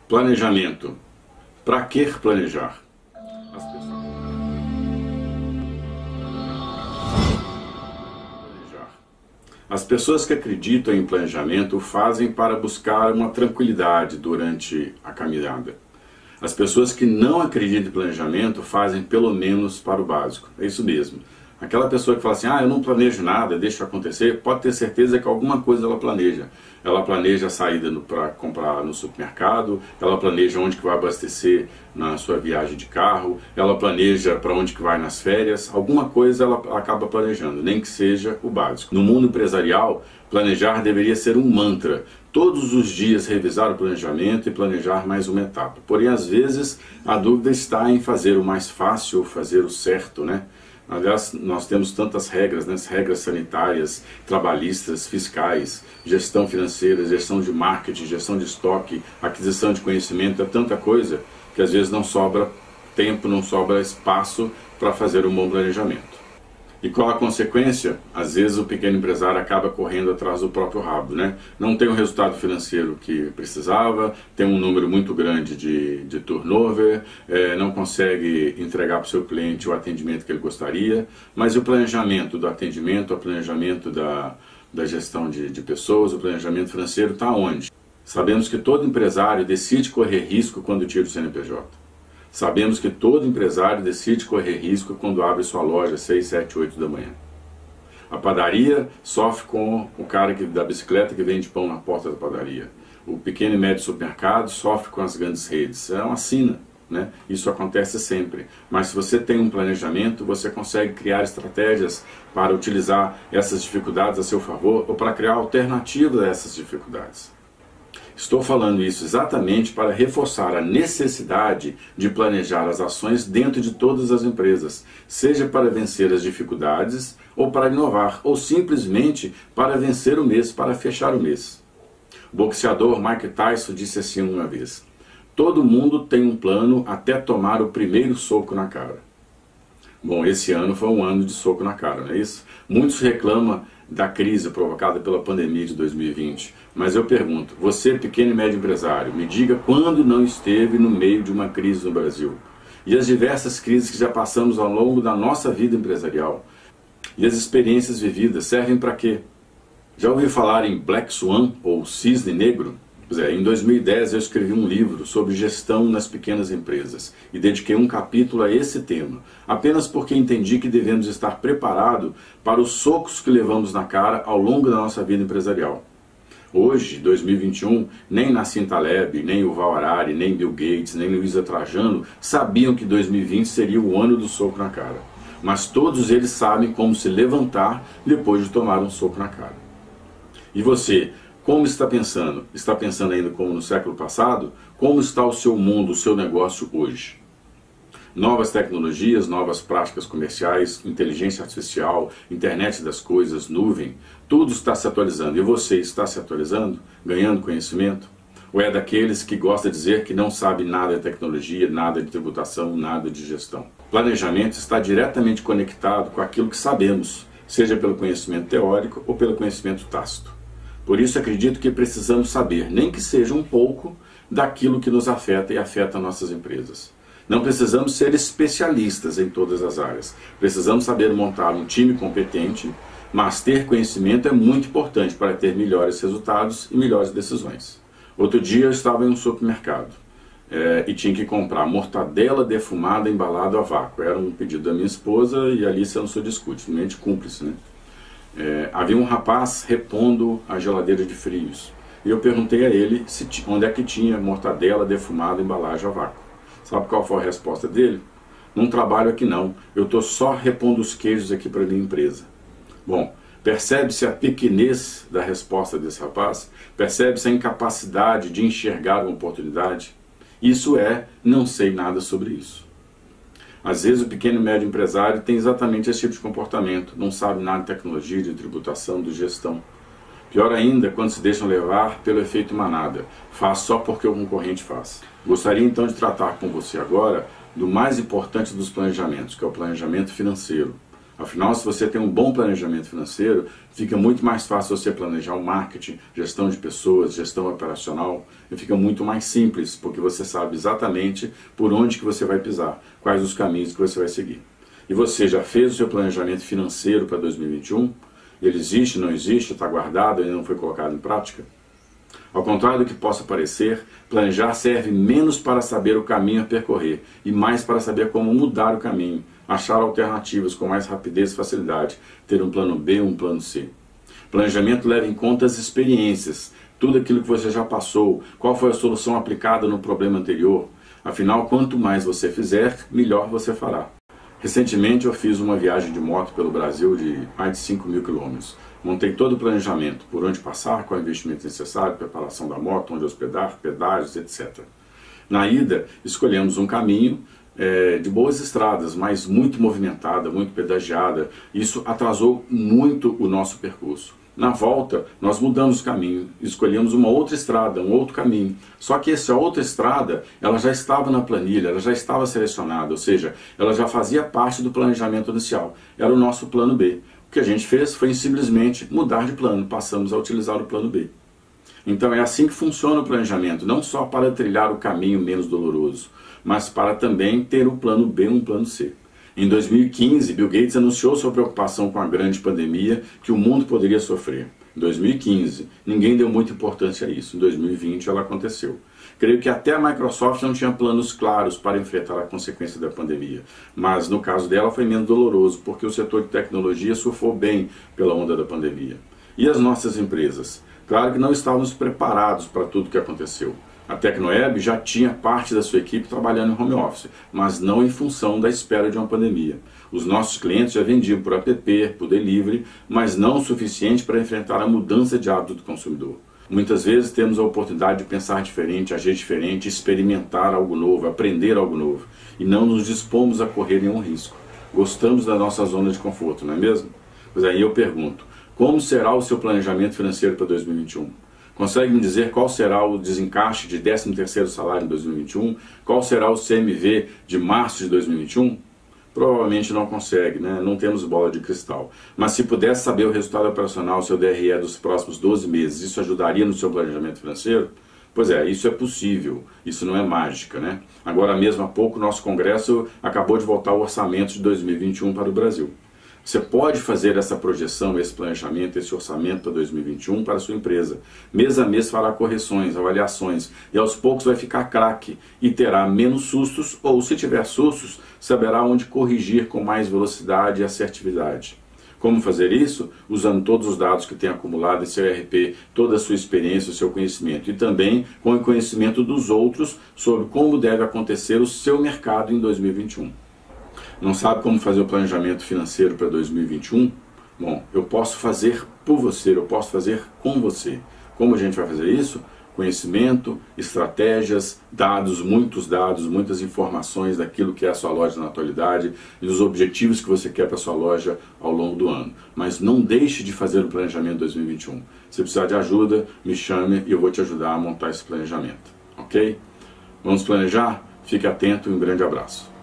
Planejamento. Para que planejar? As pessoas que acreditam em planejamento o fazem para buscar uma tranquilidade durante a caminhada. As pessoas que não acreditam em planejamento fazem pelo menos para o básico. É isso mesmo. Aquela pessoa que fala assim, eu não planejo nada, deixa acontecer, pode ter certeza que alguma coisa ela planeja. Ela planeja a saída para comprar no supermercado, ela planeja onde que vai abastecer na sua viagem de carro, ela planeja para onde que vai nas férias, alguma coisa ela acaba planejando, nem que seja o básico. No mundo empresarial, planejar deveria ser um mantra. Todos os dias revisar o planejamento e planejar mais uma etapa. Porém, às vezes, a dúvida está em fazer o mais fácil ou fazer o certo, né? Aliás, nós temos tantas regras, né? Regras sanitárias, trabalhistas, fiscais, gestão financeira, gestão de marketing, gestão de estoque, aquisição de conhecimento, é tanta coisa que às vezes não sobra tempo, não sobra espaço para fazer um bom planejamento. E qual a consequência? Às vezes o pequeno empresário acaba correndo atrás do próprio rabo, né? Não tem o resultado financeiro que precisava, tem um número muito grande de turnover, não consegue entregar para o seu cliente o atendimento que ele gostaria, mas o planejamento do atendimento, o planejamento da gestão de pessoas, o planejamento financeiro está onde? Sabemos que todo empresário decide correr risco quando tira o CNPJ. Sabemos que todo empresário decide correr risco quando abre sua loja às 6, 7, 8 da manhã. A padaria sofre com o cara da bicicleta que vende pão na porta da padaria. O pequeno e médio supermercado sofre com as grandes redes. É uma sina, né? Isso acontece sempre. Mas se você tem um planejamento, você consegue criar estratégias para utilizar essas dificuldades a seu favor ou para criar alternativas a essas dificuldades. Estou falando isso exatamente para reforçar a necessidade de planejar as ações dentro de todas as empresas, seja para vencer as dificuldades, ou para inovar, ou simplesmente para vencer o mês, para fechar o mês. O boxeador Mike Tyson disse assim uma vez: todo mundo tem um plano até tomar o primeiro soco na cara. Bom, esse ano foi um ano de soco na cara, não é isso? Muitos reclamam da crise provocada pela pandemia de 2020. Mas eu pergunto, você pequeno e médio empresário, me diga quando não esteve no meio de uma crise no Brasil. E as diversas crises que já passamos ao longo da nossa vida empresarial. E as experiências vividas servem para quê? Já ouviu falar em Black Swan ou Cisne Negro? Pois é, em 2010 eu escrevi um livro sobre gestão nas pequenas empresas e dediquei um capítulo a esse tema, apenas porque entendi que devemos estar preparados para os socos que levamos na cara ao longo da nossa vida empresarial. Hoje, 2021, nem Nassim Taleb, nem Yuval Harari, nem Bill Gates, nem Luiza Trajano sabiam que 2020 seria o ano do soco na cara. Mas todos eles sabem como se levantar depois de tomar um soco na cara. E você? Como está pensando? Está pensando ainda como no século passado? Como está o seu mundo, o seu negócio hoje? Novas tecnologias, novas práticas comerciais, inteligência artificial, internet das coisas, nuvem, tudo está se atualizando. E você está se atualizando? Ganhando conhecimento? Ou é daqueles que gosta de dizer que não sabe nada de tecnologia, nada de tributação, nada de gestão? Planejamento está diretamente conectado com aquilo que sabemos, seja pelo conhecimento teórico ou pelo conhecimento tácito. Por isso acredito que precisamos saber, nem que seja um pouco, daquilo que nos afeta e afeta nossas empresas. Não precisamos ser especialistas em todas as áreas. Precisamos saber montar um time competente, mas ter conhecimento é muito importante para ter melhores resultados e melhores decisões. Outro dia eu estava em um supermercado e tinha que comprar mortadela defumada embalada a vácuo. Era um pedido da minha esposa e ali você não se discute, simplesmente cumpre-se, né? Havia um rapaz repondo a geladeira de frios. E eu perguntei a ele onde é que tinha mortadela defumada embalagem a vácuo. Sabe qual foi a resposta dele? Não trabalho aqui não, eu estou só repondo os queijos aqui para a minha empresa. Bom, percebe-se a pequenez da resposta desse rapaz? Percebe-se a incapacidade de enxergar uma oportunidade? Isso não sei nada sobre isso. Às vezes o pequeno e médio empresário tem exatamente esse tipo de comportamento, não sabe nada de tecnologia, de tributação, de gestão. Pior ainda, quando se deixam levar pelo efeito manada, faz só porque o concorrente faz. Gostaria então de tratar com você agora do mais importante dos planejamentos, que é o planejamento financeiro. Afinal, se você tem um bom planejamento financeiro, fica muito mais fácil você planejar o marketing, gestão de pessoas, gestão operacional, e fica muito mais simples, porque você sabe exatamente por onde que você vai pisar, quais os caminhos que você vai seguir. E você já fez o seu planejamento financeiro para 2021? Ele existe, não existe, está guardado, ainda não foi colocado em prática? Ao contrário do que possa parecer, planejar serve menos para saber o caminho a percorrer e mais para saber como mudar o caminho, achar alternativas com mais rapidez e facilidade, ter um plano B, um plano C. Planejamento leva em conta as experiências, tudo aquilo que você já passou, qual foi a solução aplicada no problema anterior. Afinal, quanto mais você fizer, melhor você fará. Recentemente eu fiz uma viagem de moto pelo Brasil de mais de 5.000 quilômetros. Montei todo o planejamento, por onde passar, qual é o investimento necessário, preparação da moto, onde hospedar, pedágios, etc. Na ida, escolhemos um caminho de boas estradas, mas muito movimentada, muito pedagiada. Isso atrasou muito o nosso percurso. Na volta, nós mudamos o caminho, escolhemos uma outra estrada, um outro caminho. Só que essa outra estrada, ela já estava na planilha, ela já estava selecionada, ou seja, ela já fazia parte do planejamento inicial. Era o nosso plano B. O que a gente fez foi simplesmente mudar de plano, passamos a utilizar o plano B. Então é assim que funciona o planejamento, não só para trilhar o caminho menos doloroso, mas para também ter um plano B, um plano C. Em 2015, Bill Gates anunciou sua preocupação com a grande pandemia que o mundo poderia sofrer. Em 2015, ninguém deu muita importância a isso. Em 2020, ela aconteceu. Creio que até a Microsoft não tinha planos claros para enfrentar a consequência da pandemia. Mas no caso dela foi menos doloroso, porque o setor de tecnologia surfou bem pela onda da pandemia. E as nossas empresas? Claro que não estávamos preparados para tudo o que aconteceu. A Tecnoeb já tinha parte da sua equipe trabalhando em home office, mas não em função da espera de uma pandemia. Os nossos clientes já vendiam por app, por delivery, mas não o suficiente para enfrentar a mudança de hábito do consumidor. Muitas vezes temos a oportunidade de pensar diferente, agir diferente, experimentar algo novo, aprender algo novo, e não nos dispomos a correr nenhum risco. Gostamos da nossa zona de conforto, não é mesmo? Pois aí eu pergunto, como será o seu planejamento financeiro para 2021? Consegue me dizer qual será o desencaixe de 13º salário em 2021? Qual será o CMV de março de 2021? Provavelmente não consegue, né? Não temos bola de cristal. Mas se pudesse saber o resultado operacional, seu DRE dos próximos 12 meses, isso ajudaria no seu planejamento financeiro? Pois é, isso é possível, isso não é mágica, né? Agora mesmo há pouco, nosso Congresso acabou de votar o orçamento de 2021 para o Brasil. Você pode fazer essa projeção, esse planejamento, esse orçamento para 2021 para a sua empresa. Mês a mês fará correções, avaliações e aos poucos vai ficar craque e terá menos sustos ou, se tiver sustos, saberá onde corrigir com mais velocidade e assertividade. Como fazer isso? Usando todos os dados que tem acumulado em seu ERP, toda a sua experiência, o seu conhecimento e também com o conhecimento dos outros sobre como deve acontecer o seu mercado em 2021. Não sabe como fazer o planejamento financeiro para 2021? Bom, eu posso fazer por você, eu posso fazer com você. Como a gente vai fazer isso? Conhecimento, estratégias, dados, muitas informações daquilo que é a sua loja na atualidade e dos objetivos que você quer para a sua loja ao longo do ano. Mas não deixe de fazer o planejamento 2021. Se precisar de ajuda, me chame e eu vou te ajudar a montar esse planejamento. Ok? Vamos planejar? Fique atento e um grande abraço.